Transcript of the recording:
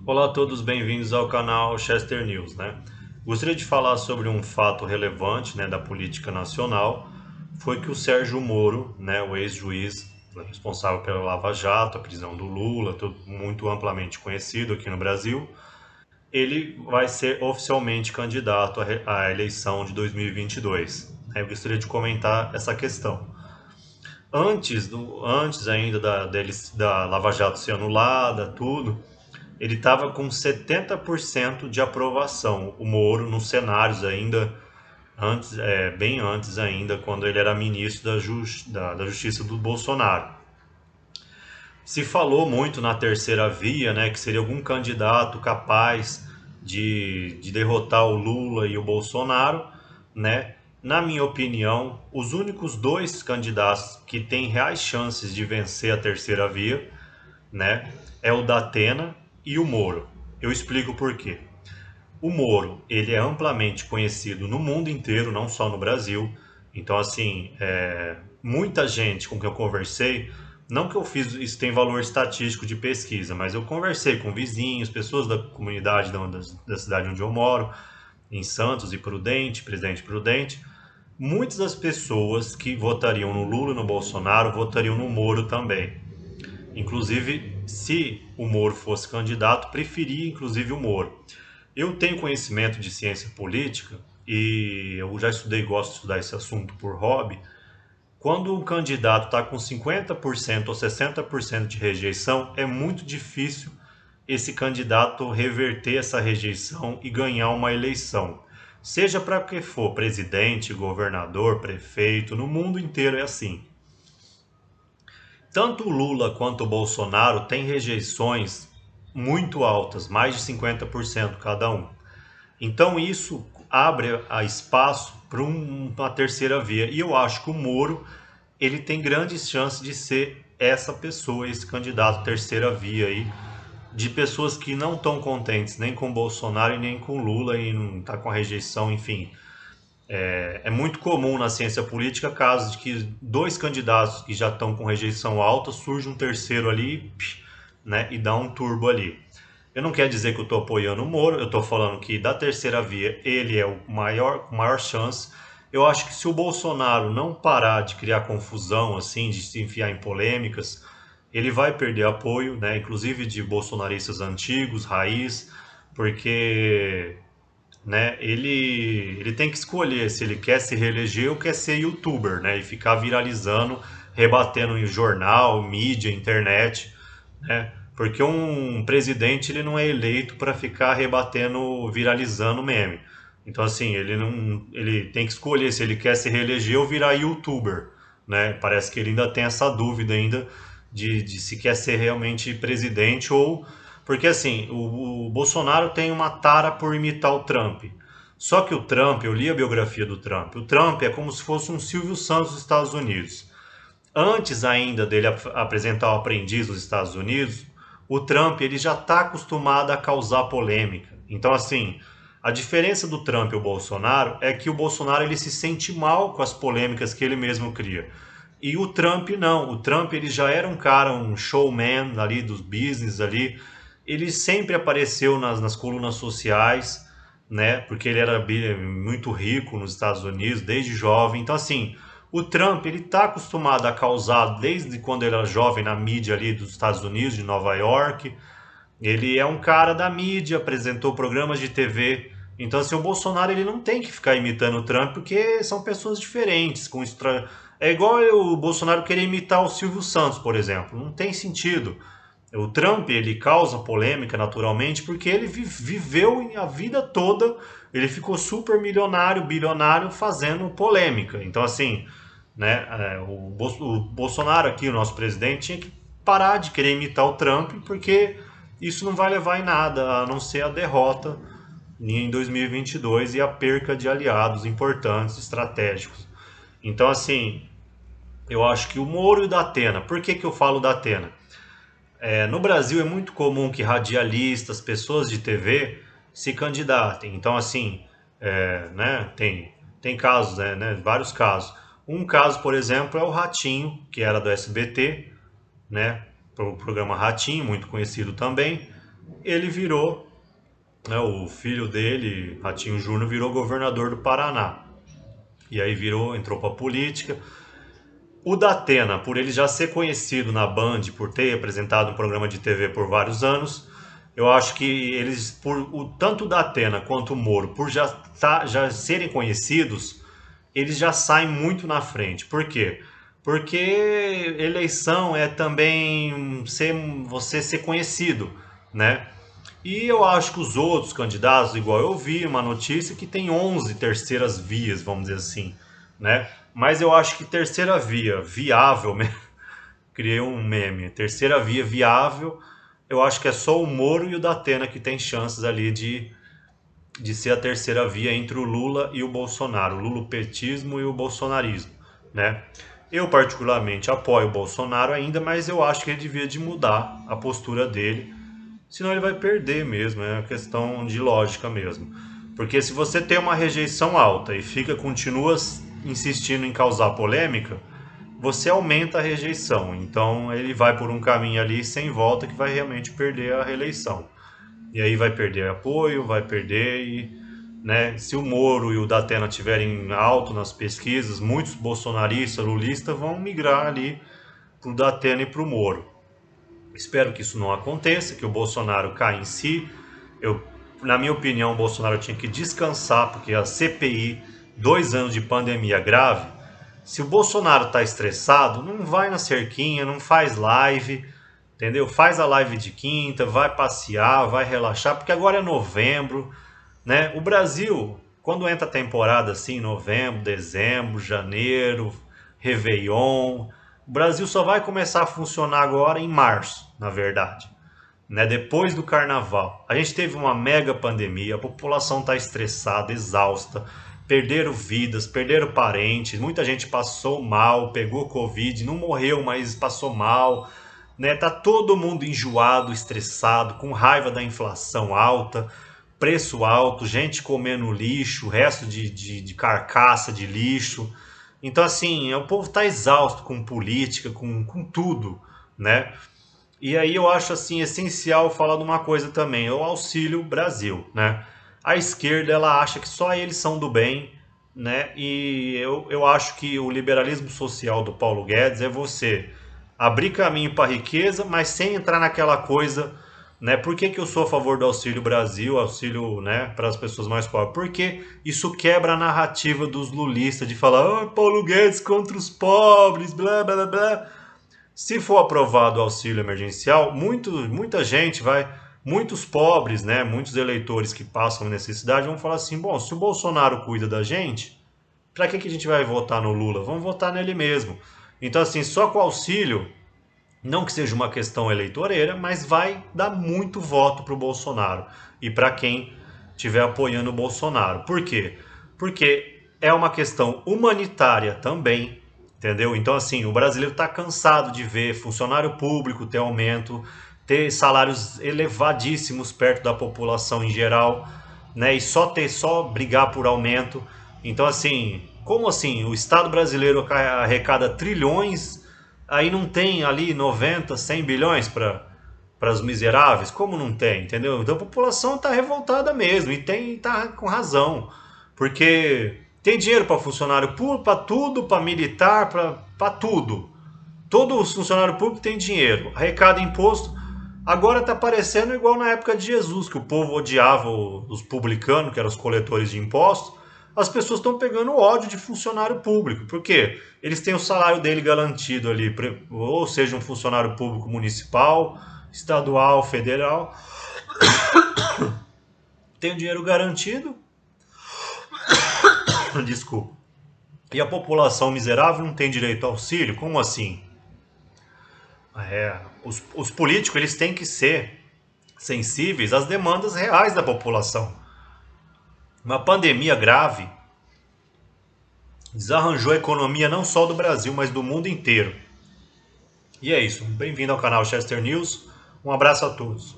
Olá a todos, bem-vindos ao canal Chester News, né? Gostaria de falar sobre um fato relevante, né, da política nacional, foi que o Sérgio Moro, né, o ex-juiz responsável pela Lava Jato, a prisão do Lula, tudo muito amplamente conhecido aqui no Brasil, ele vai ser oficialmente candidato à eleição de 2022. Eu gostaria de comentar essa questão. Antes ainda da Lava Jato ser anulada, tudo, ele estava com 70% de aprovação, o Moro, nos cenários ainda, bem antes ainda, quando ele era ministro da Justiça do Bolsonaro. Se falou muito na terceira via, né, que seria algum candidato capaz de derrotar o Lula e o Bolsonaro, né? Na minha opinião, os únicos dois candidatos que têm reais chances de vencer a terceira via, né, é o Datena e o Moro. Eu explico por quê. O Moro, ele é amplamente conhecido no mundo inteiro, não só no Brasil. Então, assim, muita gente com quem eu conversei, não que eu fiz, isso tem valor estatístico de pesquisa, mas eu conversei com vizinhos, pessoas da comunidade da cidade onde eu moro, em Santos e Prudente, Presidente Prudente. Muitas das pessoas que votariam no Lula e no Bolsonaro votariam no Moro também. Inclusive, se o Moro fosse candidato, preferia inclusive o Moro. Eu tenho conhecimento de ciência política e eu já estudei e gosto de estudar esse assunto por hobby. Quando um candidato está com 50% ou 60% de rejeição, é muito difícil esse candidato reverter essa rejeição e ganhar uma eleição. Seja para que for, presidente, governador, prefeito, no mundo inteiro é assim. Tanto o Lula quanto o Bolsonaro têm rejeições muito altas, mais de 50% cada um. Então isso abre a espaço para uma terceira via. E eu acho que o Moro ele tem grandes chances de ser essa pessoa, esse candidato terceira via aí, de pessoas que não estão contentes nem com Bolsonaro e nem com Lula e não está com a rejeição, enfim. É muito comum na ciência política casos de que dois candidatos que já estão com rejeição alta, surge um terceiro ali, né, e dá um turbo ali. Eu não quero dizer que eu estou apoiando o Moro, eu estou falando que da terceira via ele é o maior chance. Eu acho que se o Bolsonaro não parar de criar confusão, assim, de se enfiar em polêmicas, ele vai perder apoio, né, inclusive de bolsonaristas antigos, raiz, porque, né, ele tem que escolher se ele quer se reeleger ou quer ser youtuber, né, e ficar viralizando, rebatendo em jornal, mídia, internet, né? Porque um presidente ele não é eleito para ficar rebatendo, viralizando meme. Então assim, ele tem que escolher se ele quer se reeleger ou virar youtuber, né? Parece que ele ainda tem essa dúvida ainda de se quer ser realmente presidente ou porque assim, o Bolsonaro tem uma tara por imitar o Trump. Só que o Trump, eu li a biografia do Trump. O Trump é como se fosse um Silvio Santos dos Estados Unidos. Antes ainda dele apresentar o aprendiz nos Estados Unidos, o Trump ele já está acostumado a causar polêmica. Então, assim, a diferença do Trump e o Bolsonaro é que o Bolsonaro ele se sente mal com as polêmicas que ele mesmo cria. E o Trump não. O Trump ele já era um cara, um showman ali dos business ali. Ele sempre apareceu nas colunas sociais, né? Porque ele era muito rico nos Estados Unidos desde jovem. Então, assim, o Trump, ele tá acostumado a causar desde quando ele era jovem na mídia ali dos Estados Unidos, de Nova York. Ele é um cara da mídia, apresentou programas de TV. Então, assim, o Bolsonaro ele não tem que ficar imitando o Trump porque são pessoas diferentes. É igual o Bolsonaro querer imitar o Silvio Santos, por exemplo. Não tem sentido. O Trump ele causa polêmica naturalmente porque ele viveu a vida toda, ele ficou super milionário, bilionário fazendo polêmica. Então assim, né, o Bolsonaro aqui, o nosso presidente, tinha que parar de querer imitar o Trump porque isso não vai levar em nada a não ser a derrota em 2022 e 22 e a perca de aliados importantes, estratégicos. Então assim, eu acho que o Moro e o Datena, por que que eu falo Datena? No Brasil é muito comum que radialistas, pessoas de TV se candidatem. Então, assim, né, tem casos, né, vários casos. Um caso, por exemplo, é o Ratinho, que era do SBT, né, o programa Ratinho, muito conhecido também. ele virou, né, o filho dele, Ratinho Júnior, virou governador do Paraná. E aí entrou para política. O Datena, por ele já ser conhecido na Band, por ter apresentado um programa de TV por vários anos, eu acho que eles, tanto o Datena quanto o Moro, por já serem conhecidos, eles já saem muito na frente. Por quê? Porque eleição é também você ser conhecido, né? E eu acho que os outros candidatos, igual eu vi uma notícia que tem 11 terceiras vias, vamos dizer assim, né? Mas eu acho que terceira via viável, criei um meme, terceira via viável, eu acho que é só o Moro e o Datena que tem chances ali de ser a terceira via entre o Lula e o Bolsonaro, o lulopetismo e o bolsonarismo, né? Eu particularmente apoio o Bolsonaro ainda, mas eu acho que ele devia de mudar a postura dele, senão ele vai perder mesmo, é uma questão de lógica mesmo. Porque se você tem uma rejeição alta e continua insistindo em causar polêmica, você aumenta a rejeição. Então ele vai por um caminho ali sem volta que vai realmente perder a reeleição. E aí vai perder apoio, vai perder e, né, se o Moro e o Datena tiverem alto nas pesquisas, muitos bolsonaristas, lulistas vão migrar ali para o Datena e para o Moro. Espero que isso não aconteça, que o Bolsonaro caia em si. Na minha opinião, o Bolsonaro tinha que descansar, porque a CPI, 2 anos de pandemia grave, se o Bolsonaro está estressado, não vai na cerquinha, não faz live, entendeu? Faz a live de quinta, vai passear, vai relaxar, porque agora é novembro, né? O Brasil, quando entra a temporada assim, novembro, dezembro, janeiro, Réveillon, o Brasil só vai começar a funcionar agora em março, na verdade, né? Depois do carnaval. A gente teve uma mega pandemia, a população está estressada, exausta, perderam vidas, perderam parentes, muita gente passou mal, pegou Covid, não morreu, mas passou mal, né? Tá todo mundo enjoado, estressado, com raiva da inflação alta, preço alto, gente comendo lixo, resto de carcaça de lixo. Então, assim, o povo tá exausto com política, com tudo, né? E aí eu acho assim essencial falar de uma coisa também, é o Auxílio Brasil, né? A esquerda ela acha que só eles são do bem, né? E eu acho que o liberalismo social do Paulo Guedes é você abrir caminho para a riqueza, mas sem entrar naquela coisa, né? Por que eu sou a favor do Auxílio Brasil, auxílio, né, para as pessoas mais pobres? Porque isso quebra a narrativa dos lulistas de falar, oh, Paulo Guedes contra os pobres, blá blá blá. Se for aprovado o auxílio emergencial, muita gente muitos pobres, né, muitos eleitores que passam necessidade vão falar assim, bom, se o Bolsonaro cuida da gente, para que a gente vai votar no Lula? Vamos votar nele mesmo. Então, assim, só com o auxílio, não que seja uma questão eleitoreira, mas vai dar muito voto para o Bolsonaro e para quem estiver apoiando o Bolsonaro. Por quê? Porque é uma questão humanitária também, entendeu? Então, assim, o brasileiro está cansado de ver funcionário público ter aumento, ter salários elevadíssimos perto da população em geral, né? E só brigar por aumento. Então, assim, como assim? O Estado brasileiro arrecada trilhões, aí não tem ali 90, 100 bilhões para os miseráveis? Como não tem, entendeu? Então a população está revoltada mesmo e tá com razão, porque tem dinheiro para funcionário público, para tudo, para militar, para tudo. Todo funcionário público tem dinheiro, arrecada imposto. Agora está parecendo igual na época de Jesus, que o povo odiava os publicanos, que eram os coletores de impostos. As pessoas estão pegando ódio de funcionário público. Por quê? Eles têm o salário dele garantido ali, ou seja, um funcionário público municipal, estadual, federal. Tem o dinheiro garantido. Desculpa. E a população miserável não tem direito ao auxílio? Como assim? Os políticos eles têm que ser sensíveis às demandas reais da população. Uma pandemia grave desarranjou a economia não só do Brasil, mas do mundo inteiro. E é isso. Bem-vindo ao canal Chester News. Um abraço a todos.